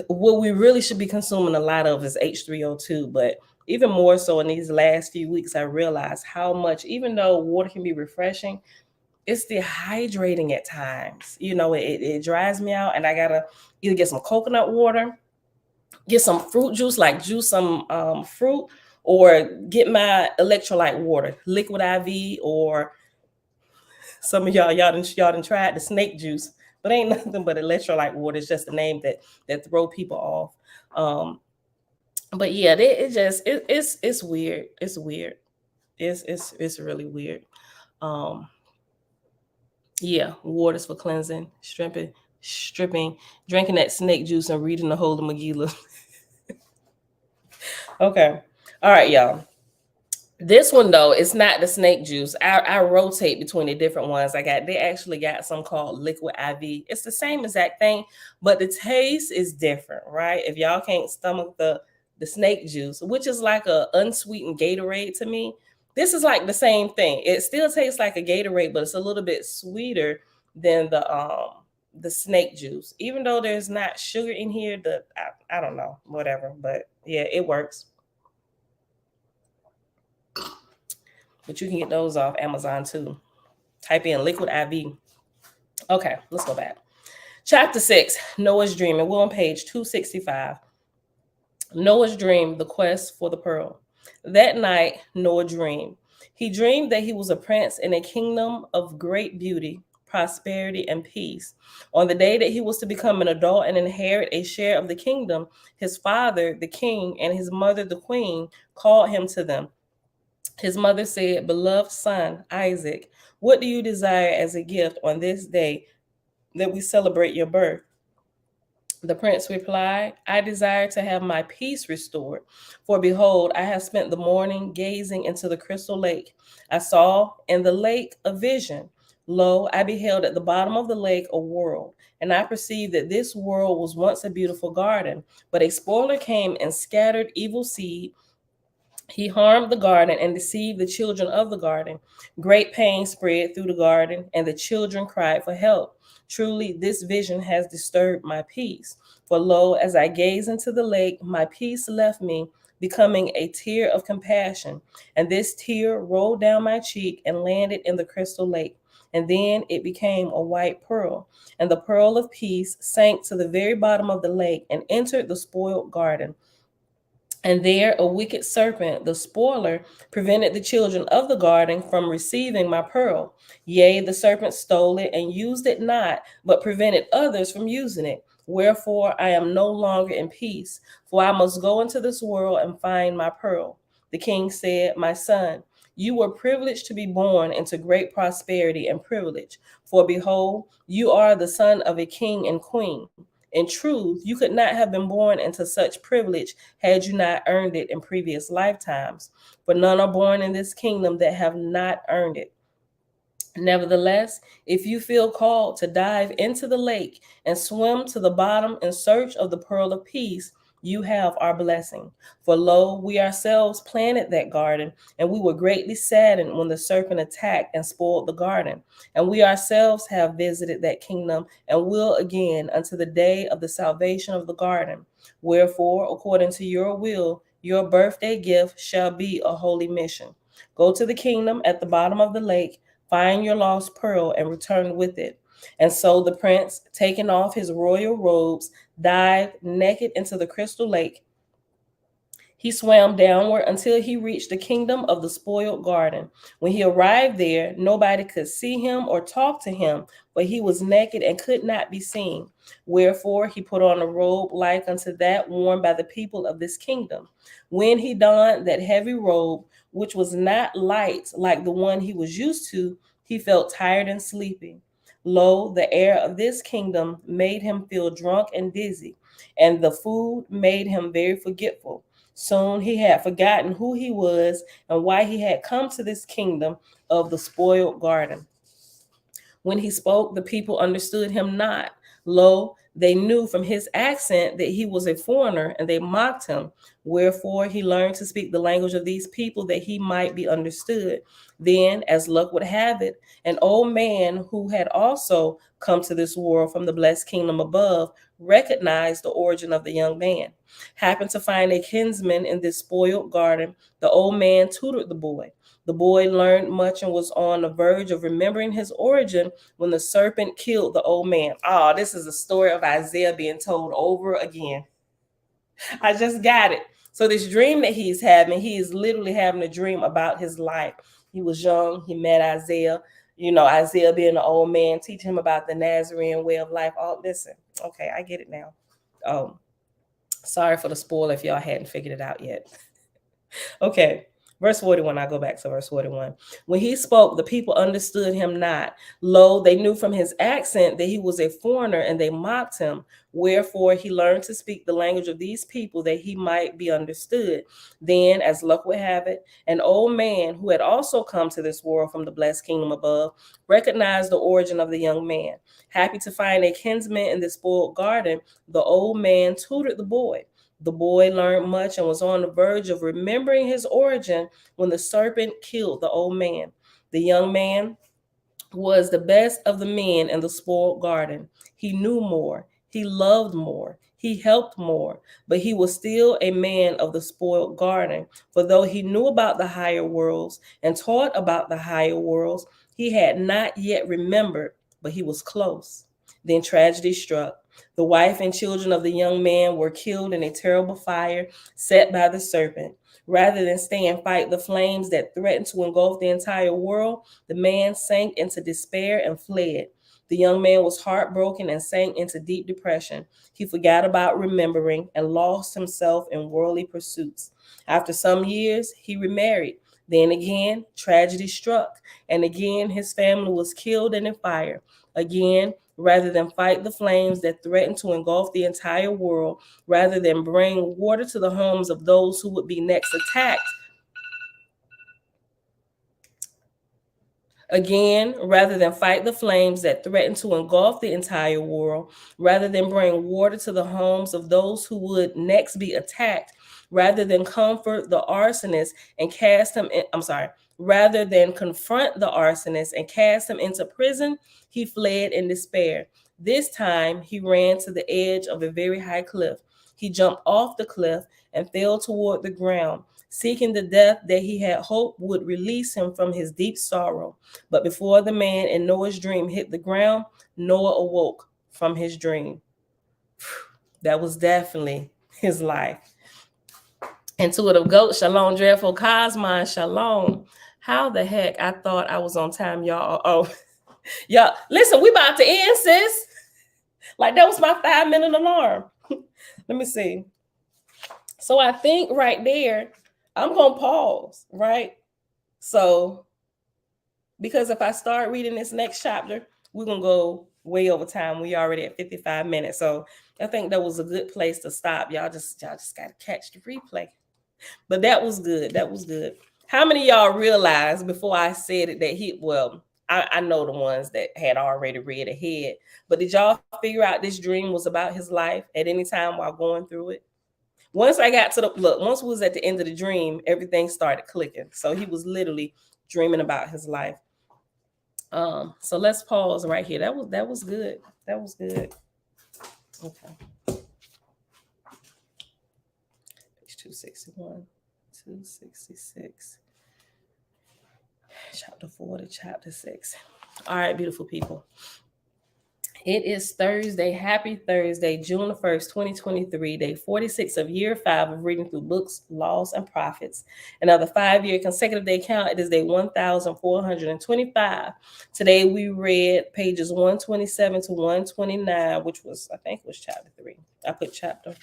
What we really should be consuming a lot of is H3O2, but even more so in these last few weeks, I realized how much, even though water can be refreshing, it's dehydrating at times. You know, it dries me out, and I gotta either get some coconut water, get some fruit juice, like juice some fruit, or get my electrolyte water, liquid IV, or some of y'all done tried the snake juice, but ain't nothing but electrolyte water. It's just a name that throw people off. But yeah, it's weird. It's weird. It's really weird. Um, yeah, waters for cleansing, stripping, drinking that snake juice and reading the Holy Megillah. Okay. All right, y'all. This one though, it's not the snake juice. I rotate between the different ones. They actually got some called liquid IV. It's the same exact thing, but the taste is different, right? If y'all can't stomach the snake juice, which is like a unsweetened Gatorade to me, this is like the same thing. It still tastes like a Gatorade, but it's a little bit sweeter than the snake juice. Even though there's not sugar in here, I don't know, whatever. But yeah, it works. But you can get those off Amazon too. Type in liquid IV. Okay, let's go back. Chapter 6, Noah's Dream. And we're on page 265. Noah's Dream, the quest for the pearl. That night, Noah dreamed. He dreamed that he was a prince in a kingdom of great beauty, prosperity, and peace. On the day that he was to become an adult and inherit a share of the kingdom, his father, the king, and his mother, the queen, called him to them. His mother said, "Beloved son, Isaac, what do you desire as a gift on this day that we celebrate your birth?" The prince replied, "I desire to have my peace restored. For behold, I have spent the morning gazing into the crystal lake. I saw in the lake a vision. Lo, I beheld at the bottom of the lake a world, and I perceived that this world was once a beautiful garden, but a spoiler came and scattered evil seed. He harmed the garden and deceived the children of the garden. Great pain spread through the garden, and the children cried for help. Truly, this vision has disturbed my peace. For lo, as I gaze into the lake, my peace left me, becoming a tear of compassion. And this tear rolled down my cheek and landed in the crystal lake. And then it became a white pearl. And the pearl of peace sank to the very bottom of the lake and entered the spoiled garden. And there a wicked serpent, the spoiler, prevented the children of the garden from receiving my pearl. Yea, the serpent stole it and used it not, but prevented others from using it. Wherefore I am no longer in peace, for I must go into this world and find my pearl. The king said, "My son, you were privileged to be born into great prosperity and privilege. For behold, you are the son of a king and queen. In truth, you could not have been born into such privilege had you not earned it in previous lifetimes. For none are born in this kingdom that have not earned it. Nevertheless, if you feel called to dive into the lake and swim to the bottom in search of the pearl of peace, you have our blessing. For lo, we ourselves planted that garden, and we were greatly saddened when the serpent attacked and spoiled the garden. And we ourselves have visited that kingdom and will again unto the day of the salvation of the garden. Wherefore, according to your will, your birthday gift shall be a holy mission. Go to the kingdom at the bottom of the lake, find your lost pearl, and return with it." And so the prince, taking off his royal robes, dived naked into the crystal lake. He swam downward until he reached the kingdom of the spoiled garden. When he arrived there, nobody could see him or talk to him, for he was naked and could not be seen. Wherefore he put on a robe like unto that worn by the people of this kingdom. When he donned that heavy robe, which was not light like the one he was used to, he felt tired and sleepy. Lo, the air of this kingdom made him feel drunk and dizzy, and the food made him very forgetful. Soon he had forgotten who he was and why he had come to this kingdom of the spoiled garden. When he spoke, the people understood him not. Lo, they knew from his accent that he was a foreigner, and they mocked him. Wherefore he learned to speak the language of these people that he might be understood. Then, as luck would have it, an old man who had also come to this world from the blessed kingdom above recognized the origin of the young man. Happened to find a kinsman in this spoiled garden. The old man tutored the boy. The boy learned much and was on the verge of remembering his origin when the serpent killed the old man. Oh, this is a story of Isaiah being told over again. I just got it. So this dream that he's having, he is literally having a dream about his life. He was young. He met Isaiah. Isaiah being an old man, teaching him about the Nazarene way of life. Oh, listen. Okay, I get it now. Oh, sorry for the spoiler if y'all hadn't figured it out yet. Okay. Verse 41, I go back to verse 41. When he spoke, the people understood him not. Lo, they knew from his accent that he was a foreigner, and they mocked him. Wherefore he learned to speak the language of these people that he might be understood. Then, as luck would have it, an old man who had also come to this world from the blessed kingdom above recognized the origin of the young man. Happy to find a kinsman in this spoiled garden, the old man tutored the boy. The boy learned much and was on the verge of remembering his origin when the serpent killed the old man. The young man was the best of the men in the spoiled garden. He knew more. He loved more. He helped more. But he was still a man of the spoiled garden. For though he knew about the higher worlds and taught about the higher worlds, he had not yet remembered, but he was close. Then tragedy struck. The wife and children of the young man were killed in a terrible fire set by the serpent. Rather than stay and fight the flames that threatened to engulf the entire world, the man sank into despair and fled. The young man was heartbroken and sank into deep depression. He forgot about remembering and lost himself in worldly pursuits. After some years, he remarried. Then again, tragedy struck, and again his family was killed in a fire. Again, rather than fight the flames that threatened to engulf the entire world, rather than bring water to the homes of those who would be next attacked. Again, rather than fight the flames that threatened to engulf the entire world, rather than bring water to the homes of those who would next be attacked, rather than comfort the arsonist and cast him in, rather than confront the arsonist and cast him into prison, he fled in despair. This time he ran to the edge of a very high cliff. He jumped off the cliff and fell toward the ground, seeking the death that he had hoped would release him from his deep sorrow. But before the man in Noah's dream hit the ground, Noah awoke from his dream. That was definitely his life. Intuitive Goat, Shalom, Dreadful Cosmon, Shalom. How the heck I thought I was on time, y'all. Oh, y'all, listen, we about to end, sis. Like that was my 5-minute alarm. Let me see. So I think right there, I'm going to pause, right? So, because if I start reading this next chapter, we're going to go way over time. We already at 55 minutes. So I think that was a good place to stop. Y'all just got to catch the replay. But that was good. That was good. How many of y'all realized before I said it that I know the ones that had already read ahead, but did y'all figure out this dream was about his life at any time while going through it? Once I got to once we was at the end of the dream, everything started clicking. So he was literally dreaming about his life. So let's pause right here. That was good. That was good. Okay. Page 261, 266. Chapter 4 to chapter 6. All right, beautiful people. It is Thursday. Happy Thursday, June the 1st, 2023, day 46 of year 5 of reading through books, laws, and prophets. Another 5-year consecutive day count. It is day 1425. Today we read pages 127 to 129, which was, I think it was chapter 3. I put chapter,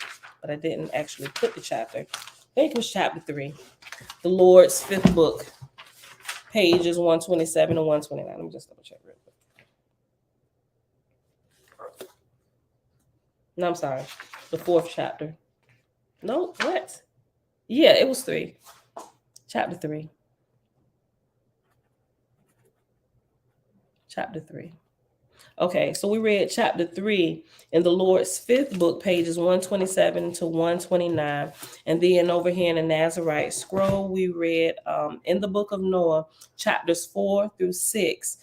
but I didn't actually put the chapter. I think it was chapter 3. The Lord's 5th book, pages 127 to 129. Let me just double check real quick. No, I'm sorry. The 4th chapter. No, what? Yeah, it was 3. Chapter 3. Chapter 3. Okay, so we read chapter 3 in the Lord's 5th book, pages 127 to 129. And then over here in the Nazarite scroll, we read in the book of Noah, chapters 4 through 6,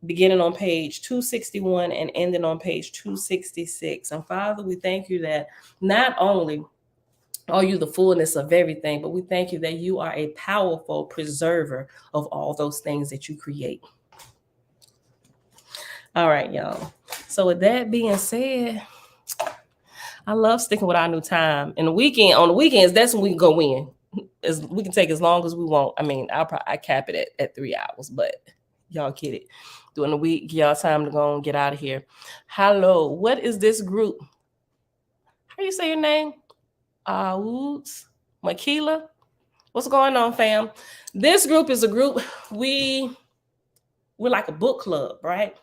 beginning on page 261 and ending on page 266. And Father, we thank you that not only are you the fullness of everything, but we thank you that you are a powerful preserver of all those things that you create. All right, y'all. So with that being said, I love sticking with our new time. And on the weekends, that's when we can go in. We can take as long as we want. I mean, I cap it at 3 hours, but y'all get it. During the week, y'all time to go and get out of here. Hello, what is this group? How you say your name? Woods, Makila. What's going on, fam? This group is a group, we're like a book club, right?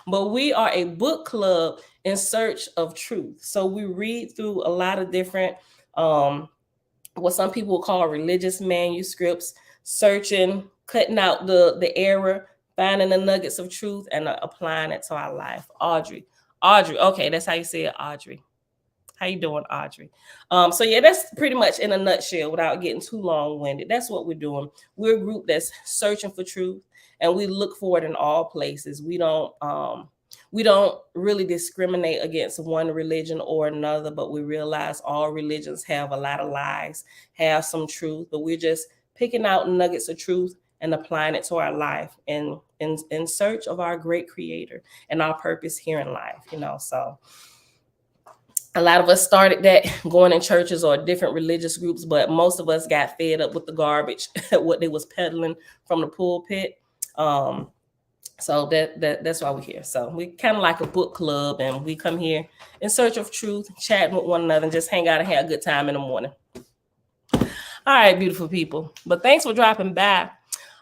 But we are a book club in search of truth. So we read through a lot of different, what some people call religious manuscripts, searching, cutting out the error, finding the nuggets of truth, and applying it to our life. Audrey, okay, that's how you say it, Audrey. How you doing, Audrey? So yeah, that's pretty much in a nutshell without getting too long-winded. That's what we're doing. We're a group that's searching for truth, and we look for it in all places. We don't really discriminate against one religion or another, but we realize all religions have a lot of lies, have some truth, but we're just picking out nuggets of truth and applying it to our life in search of our great creator and our purpose here in life, so a lot of us started that going in churches or different religious groups, but most of us got fed up with the garbage, what they was peddling from the pulpit. So that's why we're here. So we kind of like a book club, and we come here in search of truth, chatting with one another, and just hang out and have a good time in the morning. All right, beautiful people. But thanks for dropping by.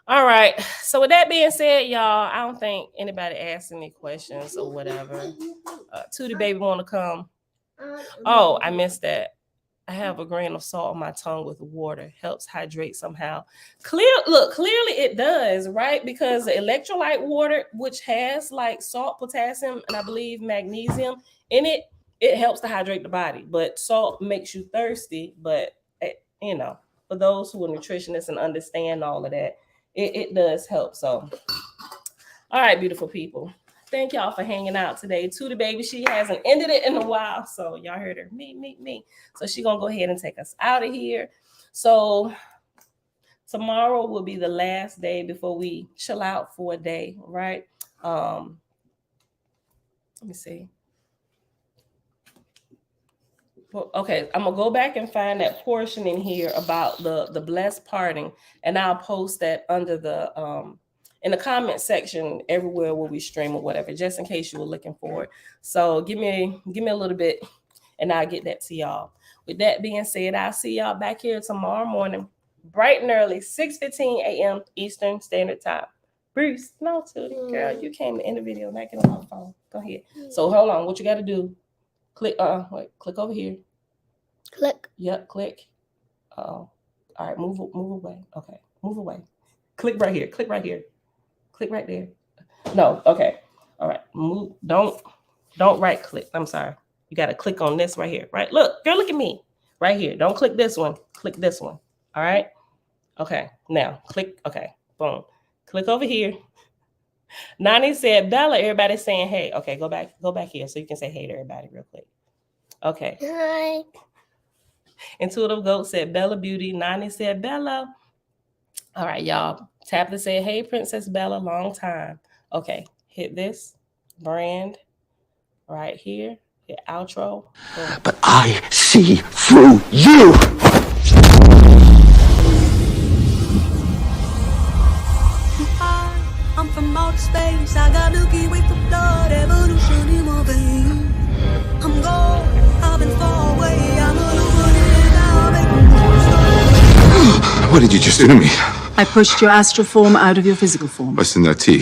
All right. So with that being said, y'all, I don't think anybody asked any questions or whatever. Tootie baby want to come. Oh, I missed that. I have a grain of salt on my tongue with water. Helps hydrate somehow. Clearly it does, right? Because the electrolyte water, which has like salt, potassium, and I believe magnesium in it, it helps to hydrate the body. But salt makes you thirsty. But, for those who are nutritionists and understand all of that, it does help. So, all right, beautiful people. Thank y'all for hanging out today. Tootie baby, she hasn't ended it in a while. So y'all heard her, me. So she's going to go ahead and take us out of here. So tomorrow will be the last day before we chill out for a day, right? Let me see. Well, okay, I'm going to go back and find that portion in here about the blessed parting, and I'll post that under the in the comment section everywhere where we stream or whatever, just in case you were looking for it. So give me a little bit and I'll get that to y'all. With that being said, I'll see y'all back here tomorrow morning, bright and early, 6:15 a.m. Eastern Standard Time. Bruce, no, Tootie, girl, you came in the video, not get on my phone. Go ahead. So hold on, what you got to do, click over here. Click. Yep, click. All right, move away. Okay, move away. Click right here. Click right there. No, okay. All right. Move. Don't right click. I'm sorry. You got to click on this right here. Right. Look, girl, look at me. Right here. Don't click this one. Click this one. All right. Okay. Now click. Okay. Boom. Click over here. Nani said, Bella, everybody's saying hey. Okay, go back here so you can say hey to everybody real quick. Okay. Hi. Intuitive Goat said Bella Beauty. Nani said Bella. All right, y'all. Tabitha said, hey, Princess Bella, long time. Okay, hit this brand right here. Hit outro. Boom. But I see through you. I'm from outer space. I got Milky Way for blood, evolution in my veins. I'm gold. I've been far away. I'm What did you just do to me? I pushed your astral form out of your physical form. What's in that tea?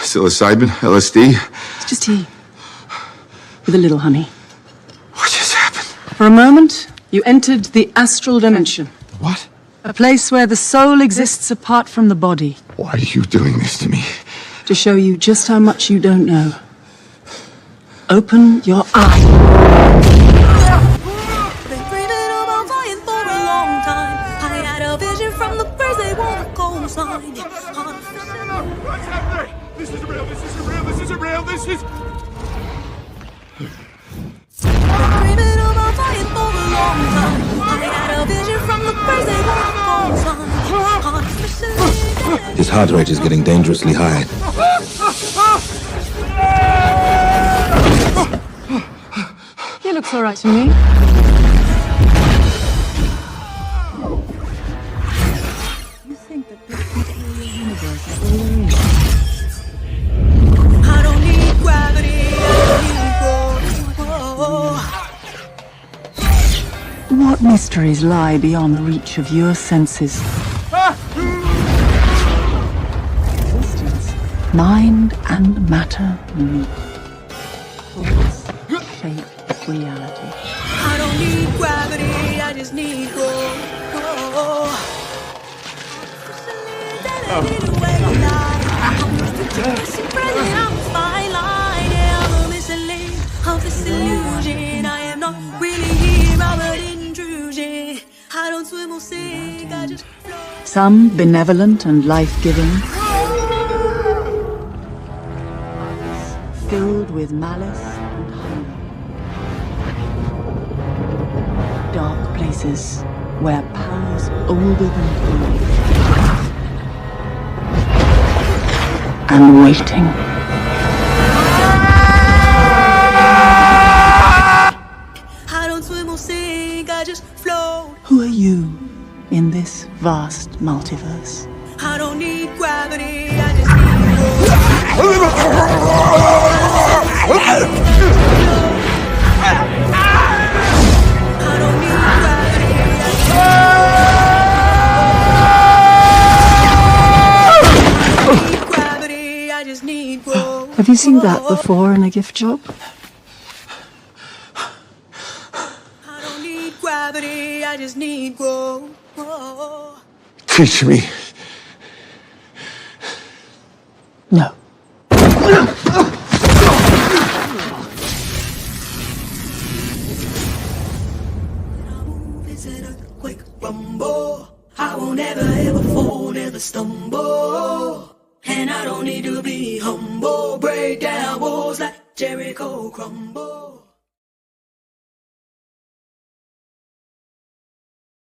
Psilocybin? LSD? It's just tea. With a little honey. What just happened? For a moment, You entered the astral dimension. What? A place where the soul exists apart from the body. Why are you doing this to me? To show you just how much you don't know. Open your eyes. Been dreaming about flying for a long time. I had a vision from the birds, they want a cold sign. What's happening? This isn't real, this isn't real, this isn't real, this is... Been dreaming about flying for a long time. I had a vision from the birds, they want a cold sign. His heart rate is getting dangerously high. He looks all right to me. You think that this material universe is all there is? I don't need gravity, I need What mysteries lie beyond the reach of your senses? Existence, mind and matter meet. Thoughts shape reality. I don't need gravity, I just need growth. I'm a spotlight, I'm a mislead of this illusion. I am not really here, I'm an intrusion. I don't swim or sink, I just float. Some benevolent and life-giving, filled with malice and hunger. Dark places where powers older than time and waiting. I don't swim or sink, I just float. Who are you in this vast multiverse? I don't need gravity, I just need growth. I don't need gravity, I just need growth. Have you seen that before in a gift shop? I don't need gravity, I just need growth. Teach me. No. It's an earthquake rumble. I won't ever ever fall, never stumble. And I don't need to be humble. Break down walls like Jericho crumble.